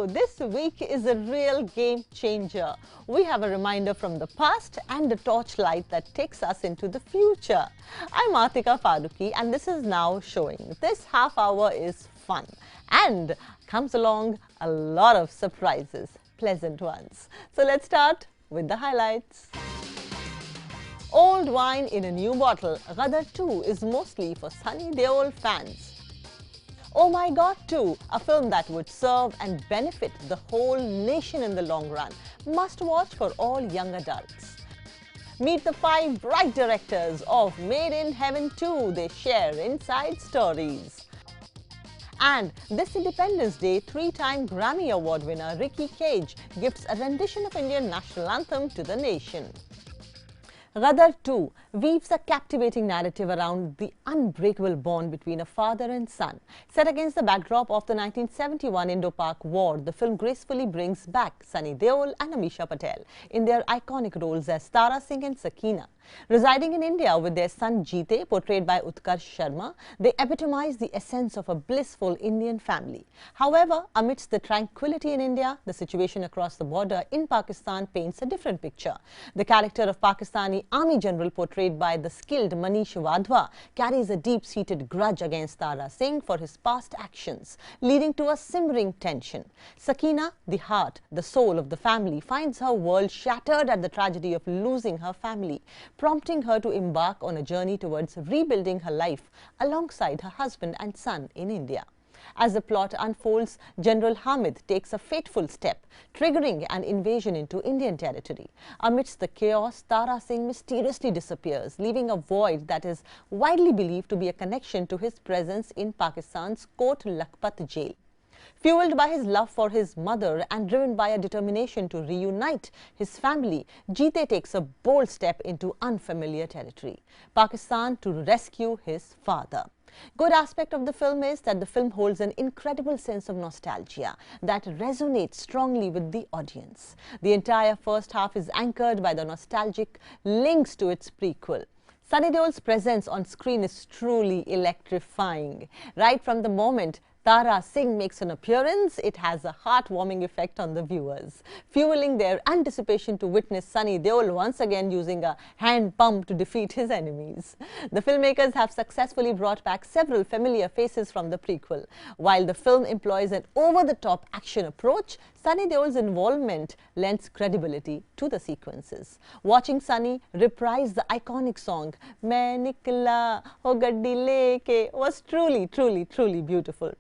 this week is a real game changer. We have a reminder from the past and a torchlight that takes us into the future. I'm Atika Farooqui and this is now showing. This half hour is fun and comes along a lot of surprises, pleasant ones. So let's start with the highlights. Old wine in a new bottle, Gadar 2 is mostly for Sunny Deol fans. Oh My God 2, a film that would serve and benefit the whole nation in the long run. Must watch for all young adults. Meet the 5 bright directors of Made in Heaven 2. They share inside stories. And this Independence Day, 3-time Grammy Award winner Ricky Kej gives a rendition of Indian national anthem to the nation. Gadar 2 weaves a captivating narrative around the unbreakable bond between a father and son. Set against the backdrop of the 1971 Indo-Pak War, the film gracefully brings back Sunny Deol and Amisha Patel in their iconic roles as Tara Singh and Sakina. Residing in India with their son Jeete, portrayed by Utkarsh Sharma, they epitomize the essence of a blissful Indian family. However, amidst the tranquility in India, the situation across the border in Pakistan paints a different picture. The character of Pakistani Army General, portrayed by the skilled Manish Wadhwa, carries a deep-seated grudge against Tara Singh for his past actions, leading to a simmering tension. Sakina, the heart, the soul of the family, finds her world shattered at the tragedy of losing her family, prompting her to embark on a journey towards rebuilding her life alongside her husband and son in India. As the plot unfolds, General Hamid takes a fateful step, triggering an invasion into Indian territory. Amidst the chaos, Tara Singh mysteriously disappears, leaving a void that is widely believed to be a connection to his presence in Pakistan's Kot Lakhpat jail. Fueled by his love for his mother and driven by a determination to reunite his family, Jeete takes a bold step into unfamiliar territory, Pakistan, to rescue his father. Good aspect of the film is that the film holds an incredible sense of nostalgia that resonates strongly with the audience. The entire first half is anchored by the nostalgic links to its prequel. Sunny Deol's presence on screen is truly electrifying. Right from the moment Tara Singh makes an appearance, it has a heartwarming effect on the viewers, fueling their anticipation to witness Sunny Deol once again using a hand pump to defeat his enemies. The filmmakers have successfully brought back several familiar faces from the prequel. While the film employs an over-the-top action approach, Sunny Deol's involvement lends credibility to the sequences. Watching Sunny reprise the iconic song "Main Nikla Ho Gaddi Leke" was truly beautiful.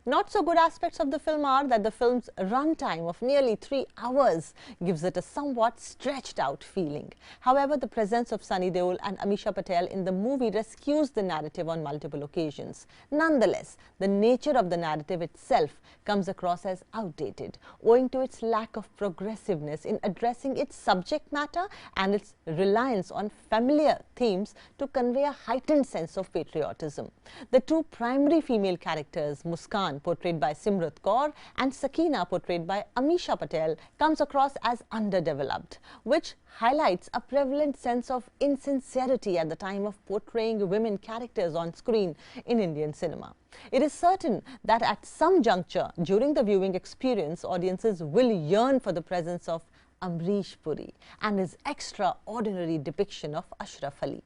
Not so good aspects of the film are that the film's runtime of nearly 3 hours gives it a somewhat stretched out feeling. However, the presence of Sunny Deol and Amisha Patel in the movie rescues the narrative on multiple occasions. Nonetheless, the nature of the narrative itself comes across as outdated, owing to its lack of progressiveness in addressing its subject matter and its reliance on familiar themes to convey a heightened sense of patriotism. The 2 primary female characters, Muskan, portrayed by Simrat Kaur, and Sakina, portrayed by Amisha Patel, comes across as underdeveloped, which highlights a prevalent sense of insincerity at the time of portraying women characters on screen in Indian cinema. It is certain that at some juncture during the viewing experience, audiences will yearn for the presence of Amrish Puri and his extraordinary depiction of Ashraf Ali.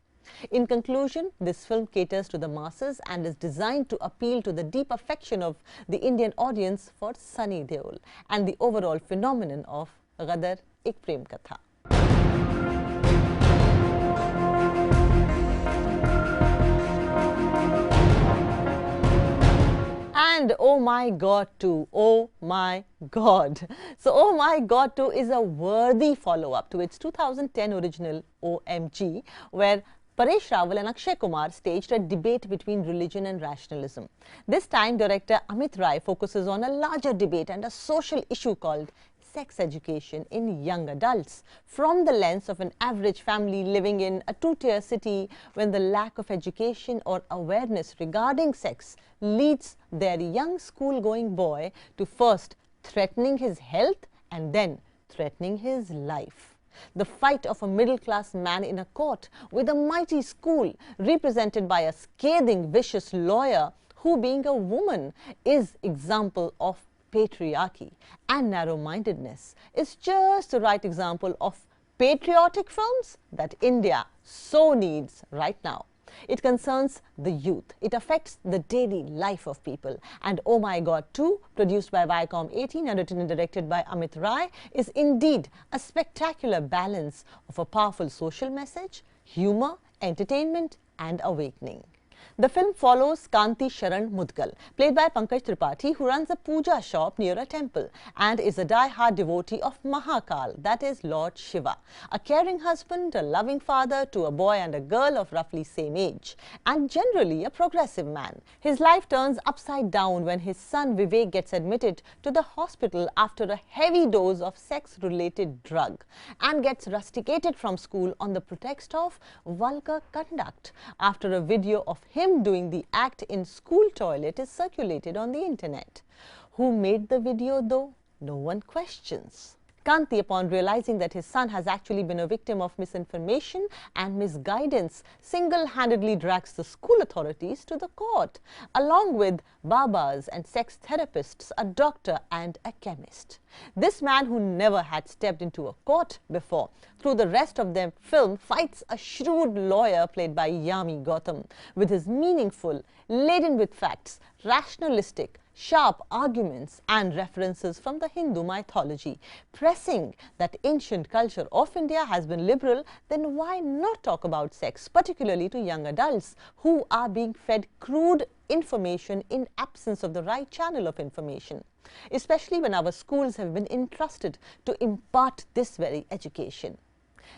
In conclusion, this film caters to the masses and is designed to appeal to the deep affection of the Indian audience for Sunny Deol and the overall phenomenon of Gadar Ek Prem Katha. And Oh My God 2, Oh My God. So Oh My God 2 is a worthy follow-up to its 2010 original OMG, where Paresh Rawal and Akshay Kumar staged a debate between religion and rationalism. This time, director Amit Rai focuses on a larger debate and a social issue called sex education in young adults from the lens of an average family living in a 2-tier city, when the lack of education or awareness regarding sex leads their young school-going boy to first threatening his health and then threatening his life. The fight of a middle-class man in a court with a mighty school represented by a scathing, vicious lawyer who, being a woman, is example of patriarchy and narrow-mindedness is just the right example of patriotic films that India so needs right now. It concerns the youth. It affects the daily life of people. And Oh My God 2, produced by Viacom 18 and written and directed by Amit Rai, is indeed a spectacular balance of a powerful social message, humor, entertainment and awakening. The film follows Kanti Sharan Mudgal, played by Pankaj Tripathi, who runs a puja shop near a temple and is a die-hard devotee of Mahakal, that is Lord Shiva, a caring husband, a loving father to a boy and a girl of roughly same age, and generally a progressive man. His life turns upside down when his son Vivek gets admitted to the hospital after a heavy dose of sex-related drug and gets rusticated from school on the pretext of vulgar conduct after a video of him doing the act in school toilet is circulated on the internet. Who made the video though? No one questions. Kanti, upon realizing that his son has actually been a victim of misinformation and misguidance, single-handedly drags the school authorities to the court, along with babas and sex therapists, a doctor and a chemist. This man, who never had stepped into a court before, through the rest of the film fights a shrewd lawyer played by Yami Gautam with his meaningful, laden with facts, rationalistic, sharp arguments and references from the Hindu mythology, pressing that ancient culture of India has been liberal, then why not talk about sex, particularly to young adults who are being fed crude information in absence of the right channel of information, especially when our schools have been entrusted to impart this very education.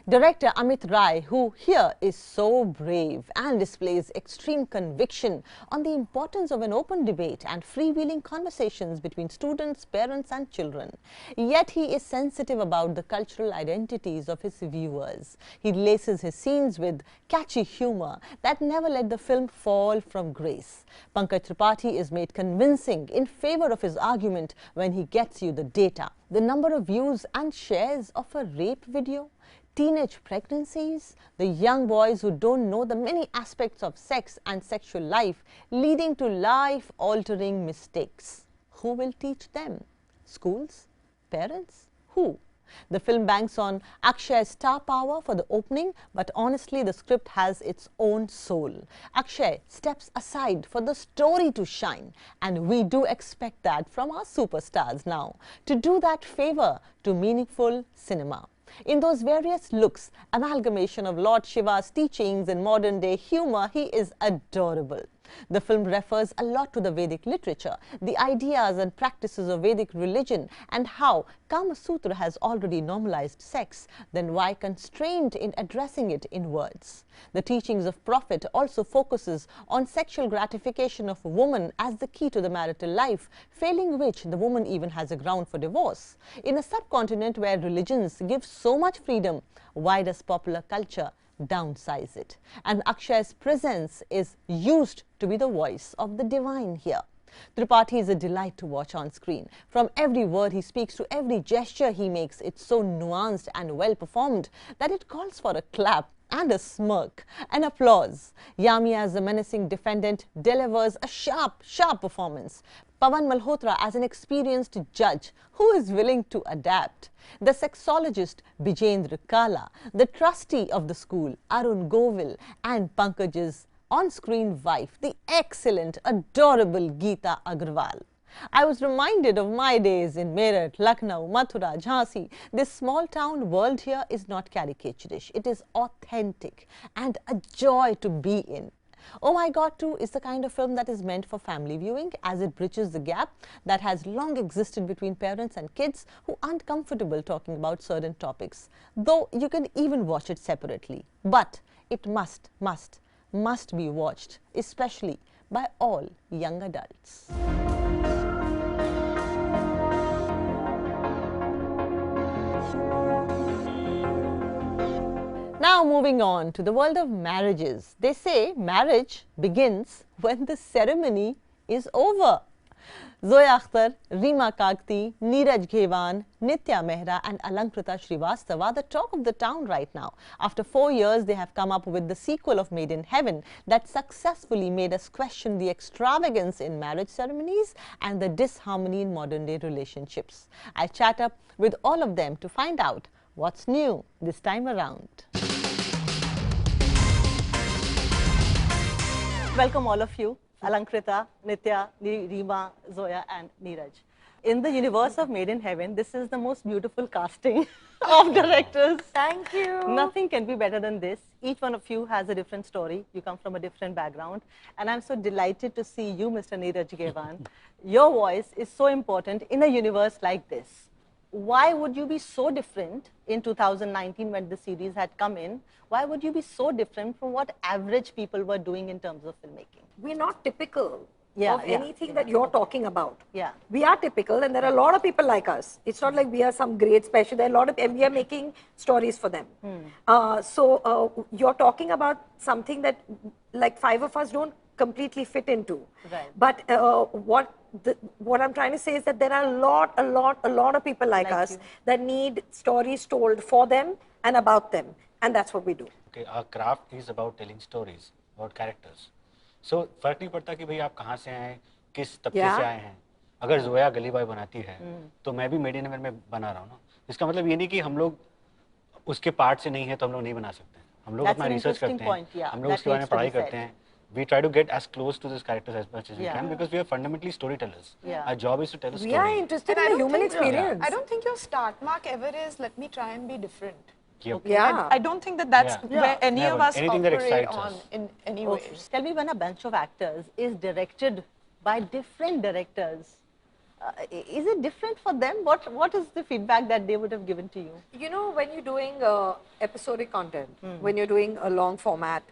Director Amit Rai, who here is so brave and displays extreme conviction on the importance of an open debate and freewheeling conversations between students, parents and children. Yet he is sensitive about the cultural identities of his viewers. He laces his scenes with catchy humor that never let the film fall from grace. Pankaj Tripathi is made convincing in favor of his argument when he gets you the data, the number of views and shares of a rape video, teenage pregnancies, the young boys who don't know the many aspects of sex and sexual life, leading to life-altering mistakes. Who will teach them? Schools? Parents? Who? The film banks on Akshay's star power for the opening, but honestly the script has its own soul. Akshay steps aside for the story to shine, and we do expect that from our superstars now, to do that favor to meaningful cinema. In those various looks, amalgamation of Lord Shiva's teachings and modern-day humor, he is adorable. The film refers a lot to the Vedic literature, the ideas and practices of Vedic religion, and how Kama Sutra has already normalized sex, then why constrained in addressing it in words? The teachings of Prophet also focuses on sexual gratification of a woman as the key to the marital life, failing which the woman even has a ground for divorce. In a subcontinent where religions give so much freedom, why does popular culture downsize it? And Akshay's presence is used to be the voice of the divine here. Tripathi is a delight to watch on screen. From every word he speaks to every gesture he makes, it's so nuanced and well performed that it calls for a clap and a smirk, an applause. Yami as the menacing defendant delivers a sharp performance. Pawan Malhotra as an experienced judge who is willing to adapt. The sexologist Bijendra Kala, the trustee of the school Arun Govil, and Pankaj's on-screen wife, the excellent, adorable Geeta Agarwal. I was reminded of my days in Meerut, Lucknow, Mathura, Jhansi. This small-town world here is not caricaturish. It is authentic and a joy to be in. Oh My God 2 is the kind of film that is meant for family viewing, as it bridges the gap that has long existed between parents and kids who aren't comfortable talking about certain topics, though you can even watch it separately. But it must be watched, especially by all young adults. Now moving on to the world of marriages. They say marriage begins when the ceremony is over. Zoya Akhtar, Reema Kagti, Neeraj Ghaywan, Nitya Mehra and Alankrita Shrivastava are the talk of the town right now. After 4 years, they have come up with the sequel of Made in Heaven that successfully made us question the extravagance in marriage ceremonies and the disharmony in modern-day relationships. I'll chat up with all of them to find out what's new this time around. Welcome all of you, Alankrita, Nitya, Reema, Zoya and Neeraj. In the universe of Made in Heaven, this is the most beautiful casting of directors. Thank you. Nothing can be better than this. Each one of you has a different story. You come from a different background. And I'm so delighted to see you, Mr. Neeraj Ghaywan. Your voice is so important in a universe like this. Why would you be so different in 2019 when the series had come in? Why would you be so different from what average people were doing in terms of filmmaking? We're not typical of anything that you're talking about. Yeah. We are typical and there are a lot of people like us. It's not like we are some great special. There are a lot of, and we are making stories for them. So you're talking about something that like 5 of us don't completely fit into. Right. But what I'm trying to say is that there are a lot of people like us that need stories told for them and about them. And that's what we do. Okay, our craft is about telling stories, about characters. So फर्क नहीं पड़ता कि भाई आप कहाँ से आए, किस तबके से आए हैं. अगर जोया गली बॉय बनाती है, तो मैं भी मेड इन हेवन में बना रहा हूँ ना. इसका मतलब ये नहीं कि हम लोग उसके पार्ट से नहीं है तो हम लोग नहीं बना सकते. हम लोग अपना रिसर्च करते हैं, हम लोग उसके बारे में पढ़ाई करते हैं. We try to get as close to these characters as much as we can because we are fundamentally storytellers. Our job is to tell a story. We are interested in the human experience. I don't think your start mark ever is let me try and be different. Yeah. I don't think that that's where any of us operate on in any way. Tell me, when a bunch of actors is directed by different directors, is it different for them? What is the feedback that they would have given to you? You know, when you're doing episodic content, when you're doing a long format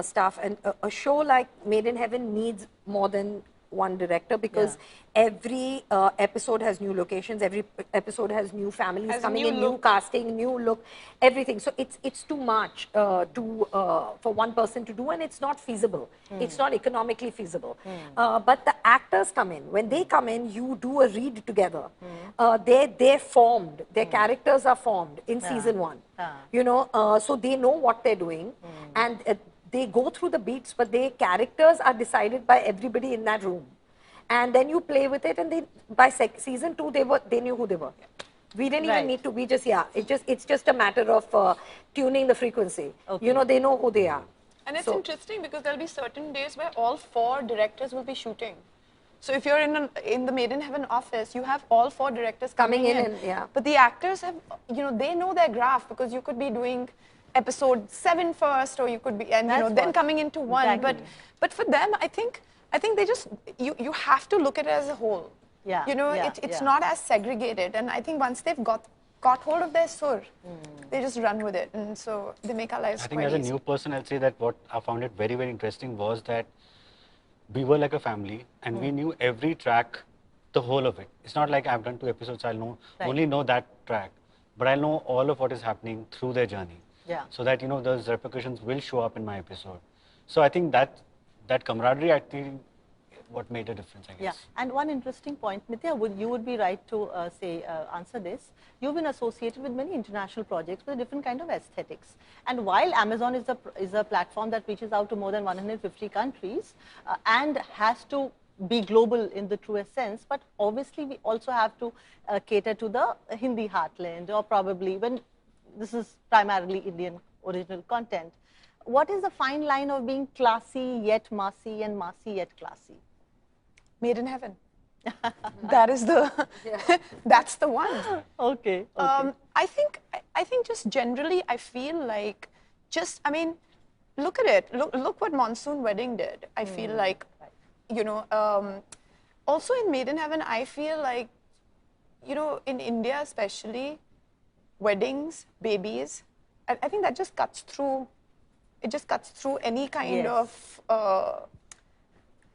stuff, and a show like Made in Heaven needs more than one director because every episode has new locations, every episode has new families coming in, new casting, new look, everything. So it's too much for one person to do, and it's not feasible. It's not economically feasible. But the actors come in. When they come in, you do a read together. They're formed. Their characters are formed in season 1. You know, so they know what they're doing, and they go through the beats, but their characters are decided by everybody in that room. And then you play with it, and they, by season 2, they knew who they were. We didn't even need to, it's just a matter of tuning the frequency. You know, they know who they are. And it's interesting because there'll be certain days where all 4 directors will be shooting. So if you're in the Made in Heaven office, you have all 4 directors coming in. But the actors have, you know, they know their graph because you could be doing episode 7 first, or you could be, and you know, then coming into 1. But for them, I think they just, you have to look at it as a whole. You know, it's not as segregated, and I think once they've got hold of their sur, they just run with it, and so they make our lives I think quite as a easy. new person, I'll say that what I found it very, very interesting was that we were like a family, and we knew every track, the whole of it. It's not like I've done 2 episodes, I'll know only know that track, but I'll know all of what is happening through their journey. So that, you know, those repercussions will show up in my episode. So I think that camaraderie, I think, what made a difference, I guess. And one interesting point, Nitya, you would be right to answer this. You've been associated with many international projects with a different kind of aesthetics. And while Amazon is a platform that reaches out to more than 150 countries and has to be global in the truest sense, but obviously we also have to cater to the Hindi heartland, or probably when this is primarily Indian original content. What is the fine line of being classy yet massy and massy yet classy? Made in Heaven. That is the, that's the one. Okay. I think just generally, I feel like I mean, look at it. Look what Monsoon Wedding did. I feel like, you know, also in Made in Heaven, I feel like, you know, in India especially, weddings, babies, I think that just cuts through, it just cuts through any kind of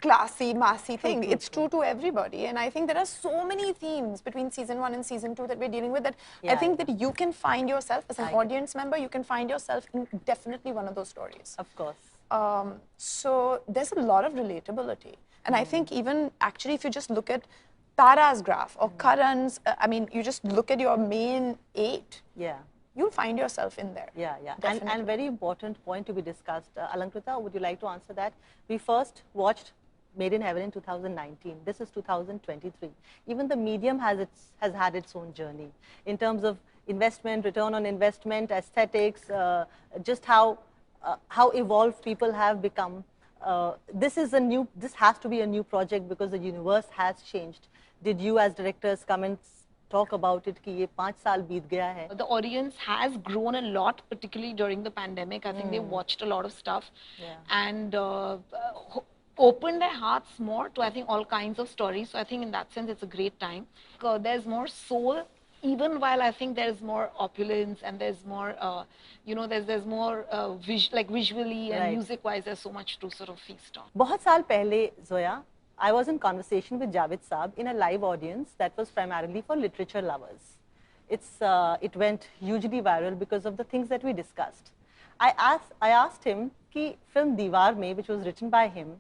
classy, massy thing. It's true to everybody. And I think there are so many themes between season 1 and season 2 that we're dealing with that I think that you can find yourself, as an audience member, you can find yourself in definitely one of those stories. Of course. So there's a lot of relatability. And I think even actually if you just look at Tara's graph or Karan's, I mean, you just look at your main 8. Yeah. You'll find yourself in there. Yeah, yeah. Definitely. And very important point to be discussed. Alankrita, would you like to answer that? We first watched Made in Heaven in 2019. This is 2023. Even the medium has had its own journey in terms of investment, return on investment, aesthetics, just how evolved people have become. This has to be a new project because the universe has changed. Did you as directors come and talk about it कि ये 5 साल बीत गया है? The audience has grown a lot, particularly during the pandemic. I think they watched a lot of stuff and opened their hearts more to, I think, all kinds of stories. So I think in that sense, it's a great time. There's more soul, even while I think there's more opulence and there's more, you know, there's more visually and music-wise, there's so much to sort of feast on. बहुत साल पहले, Zoya, I was in conversation with Javed Saab in a live audience that was primarily for literature lovers. It went hugely viral because of the things that we discussed. I asked him कि film दीवार में, which was written by him,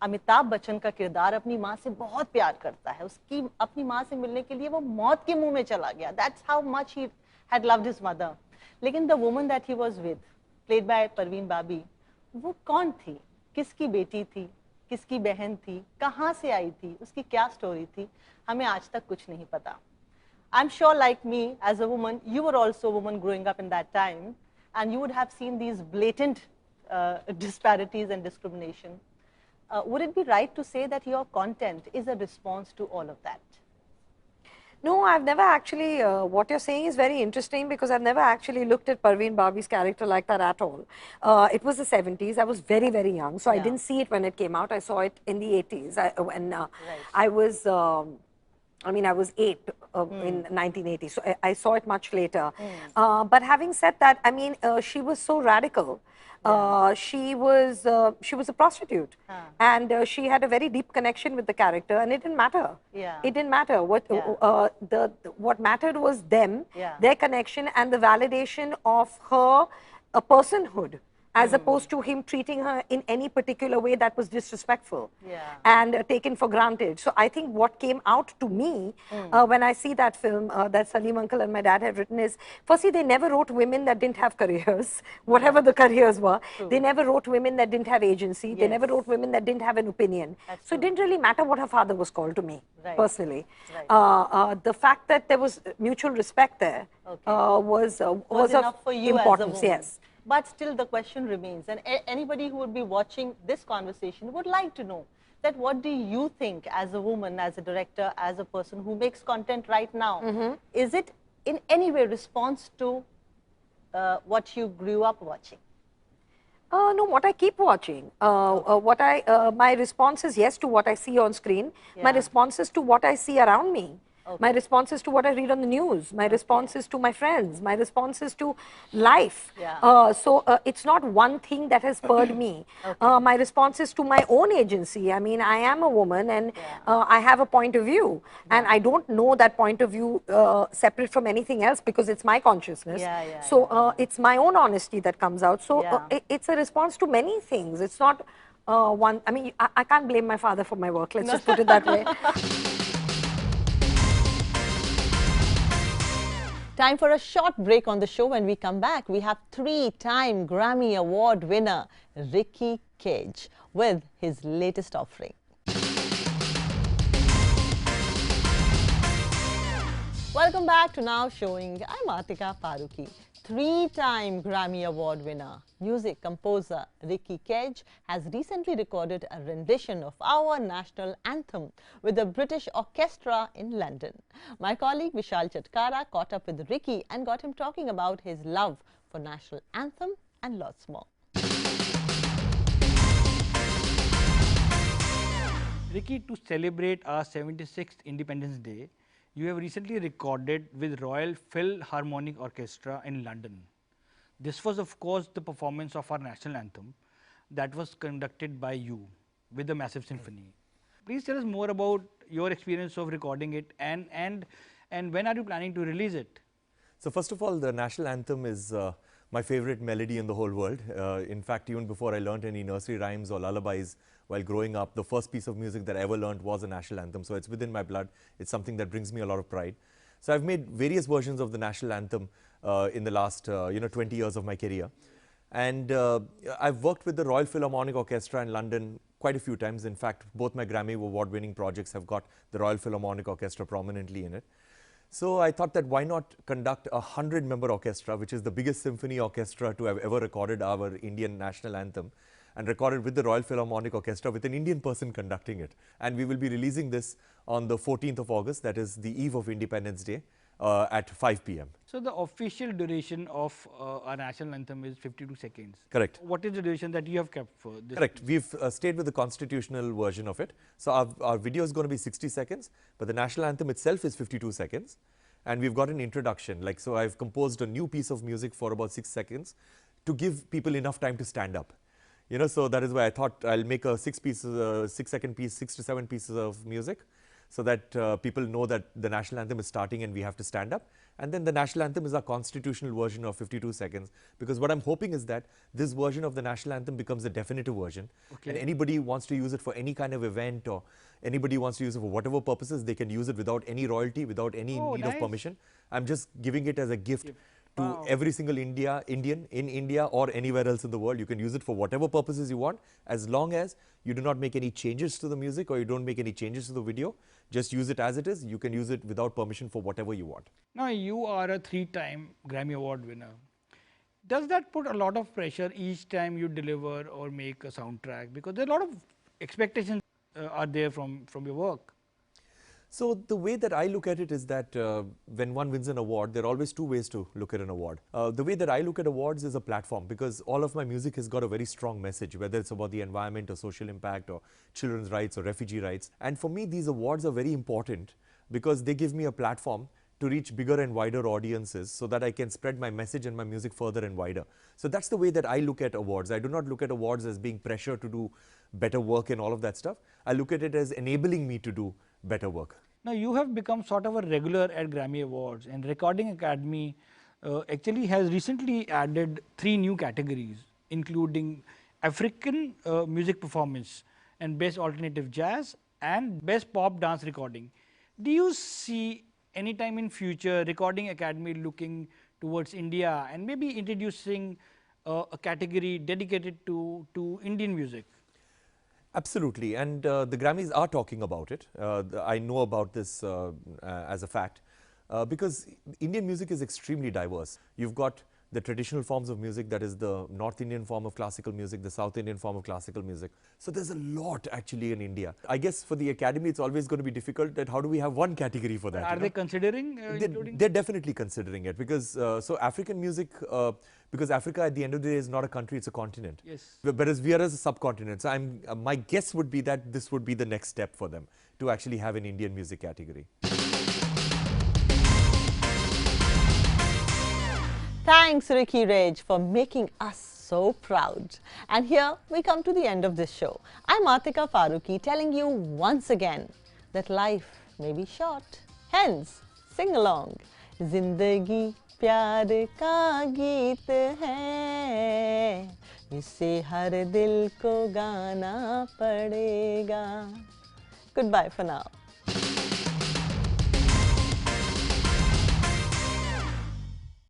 Amitabh Bachchan का किरदार अपनी माँ से बहुत प्यार करता है. उसकी अपनी माँ से मिलने के लिए वो मौत के मुंह में चला गया. That's how much he had loved his mother. लेकिन the woman that he was with, played by Parveen Babi, वो कौन थी? किसकी बेटी थी? किसकी बहन थी, कहाँ से आई थी, उसकी क्या स्टोरी थी, हमें आज तक कुछ नहीं पता. I'm sure like me as a woman, you were also a woman growing up in that time and you would have seen these blatant disparities and discrimination. Would it be right to say that your content is a response to all of that? No, I've never actually, what you're saying is very interesting because I've never actually looked at Parveen Babi's character like that at all. It was the 70s. I was very, very young. So I didn't see it when it came out. I saw it in the 80s when I was, I mean, I was 8 in 1980. So I saw it much later. But having said that, I mean, she was so radical. She was a prostitute, and she had a very deep connection with the character, and it didn't matter. It didn't matter what mattered was them, their connection, and the validation of her personhood, as opposed to him treating her in any particular way that was disrespectful and taken for granted. So I think what came out to me when I see that film that Salim uncle and my dad had written is, firstly, they never wrote women that didn't have careers, whatever the careers were. They never wrote women that didn't have agency. They never wrote women that didn't have an opinion. So it didn't really matter what her father was called to me, personally. The fact that there was mutual respect there was enough for you importance, as a woman. But still the question remains, and anybody who would be watching this conversation would like to know that what do you think as a woman, as a director, as a person who makes content right now? Is it in any way response to what you grew up watching? No, what I keep watching. My response is yes to what I see on screen. My response is to what I see around me. My response is to what I read on the news. My response is to my friends. My response is to life. So it's not one thing that has spurred me. My response is to my own agency. I mean, I am a woman and I have a point of view. And I don't know that point of view separate from anything else because it's my consciousness. So it's my own honesty that comes out. So it's a response to many things. It's not one. I mean, I can't blame my father for my work. Let's just put it that way. Time for a short break on the show. When we come back, we have 3-time Grammy Award winner Ricky Kej with his latest offering. Welcome back to Now Showing. I'm Atika Farooqui. 3-time Grammy Award winner, music composer Ricky Kej has recently recorded a rendition of our national anthem with the British Orchestra in London. My colleague Vishal Chatkara caught up with Ricky and got him talking about his love for national anthem and lots more. Ricky, to celebrate our 76th Independence Day, you have recently recorded with Royal Philharmonic Orchestra in London. This was, of course, the performance of our national anthem that was conducted by you with a massive symphony. Please tell us more about your experience of recording it and when are you planning to release it? So first of all, the national anthem is my favorite melody in the whole world. In fact, even before I learned any nursery rhymes or lullabies while growing up, the first piece of music that I ever learned was a national anthem. So it's within my blood. It's something that brings me a lot of pride. So I've made various versions of the national anthem in the last 20 years of my career. And I've worked with the Royal Philharmonic Orchestra in London quite a few times. In fact, both my Grammy award-winning projects have got the Royal Philharmonic Orchestra prominently in it. So I thought that why not conduct a 100-member orchestra, which is the biggest symphony orchestra to have ever recorded our Indian national anthem, and recorded with the Royal Philharmonic Orchestra with an Indian person conducting it. And we will be releasing this on the 14th of August, that is the eve of Independence Day, at 5 p.m. So the official duration of our national anthem is 52 seconds. Correct. What is the duration that you have kept for this? Correct. We've stayed with the constitutional version of it. So our video is going to be 60 seconds, but the national anthem itself is 52 seconds. And we've got an introduction. Like, so I've composed a new piece of music for about 6 seconds to give people enough time to stand up. So that is why I thought I'll make a 6 second piece, 6 to 7 pieces of music, so that people know that the national anthem is starting and we have to stand up. And then the national anthem is our constitutional version of 52 seconds, because what I'm hoping is that this version of the national anthem becomes a definitive version. Okay. And anybody wants to use it for any kind of event, or anybody wants to use it for whatever purposes, they can use it without any royalty, without any need of permission. I'm just giving it as a gift to every single Indian in India or anywhere else in the world. You can use it for whatever purposes you want, as long as you do not make any changes to the music or you don't make any changes to the video. Just use it as it is. You can use it without permission for whatever you want. Now, you are a 3-time Grammy Award winner. Does that put a lot of pressure each time you deliver or make a soundtrack? Because there are a lot of expectations are there from your work. So the way that I look at it is that when one wins an award, there are always 2 ways to look at an award. The way that I look at awards is a platform, because all of my music has got a very strong message, whether it's about the environment or social impact or children's rights or refugee rights. And for me, these awards are very important because they give me a platform to reach bigger and wider audiences so that I can spread my message and my music further and wider. So that's the way that I look at awards. I do not look at awards as being pressure to do better work and all of that stuff. I look at it as enabling me to do better work. Now, you have become sort of a regular at Grammy Awards, and Recording Academy actually has recently added 3 new categories, including African music performance and Best Alternative Jazz and Best Pop Dance Recording. Do you see any time in future Recording Academy looking towards India and maybe introducing a category dedicated to Indian music? Absolutely, and the Grammys are talking about it. I know about this as a fact, because Indian music is extremely diverse. You've got the traditional forms of music, that is the North Indian form of classical music, the South Indian form of classical music. So there's a lot actually in India. I guess for the Academy, it's always going to be difficult that how do we have one category for that? Are they considering including? They're definitely considering it, because so African music, because Africa at the end of the day is not a country, it's a continent. Yes. Whereas we are as a subcontinent. So my guess would be that this would be the next step for them to actually have an Indian music category. Thanks, Ricky Kej, for making us so proud. And here we come to the end of this show. I'm Atika Farooqui telling you once again that life may be short. Hence, sing along. Zindagi प्यार का गीत है, इसे हर दिल को गाना पड़ेगा. Goodbye for now.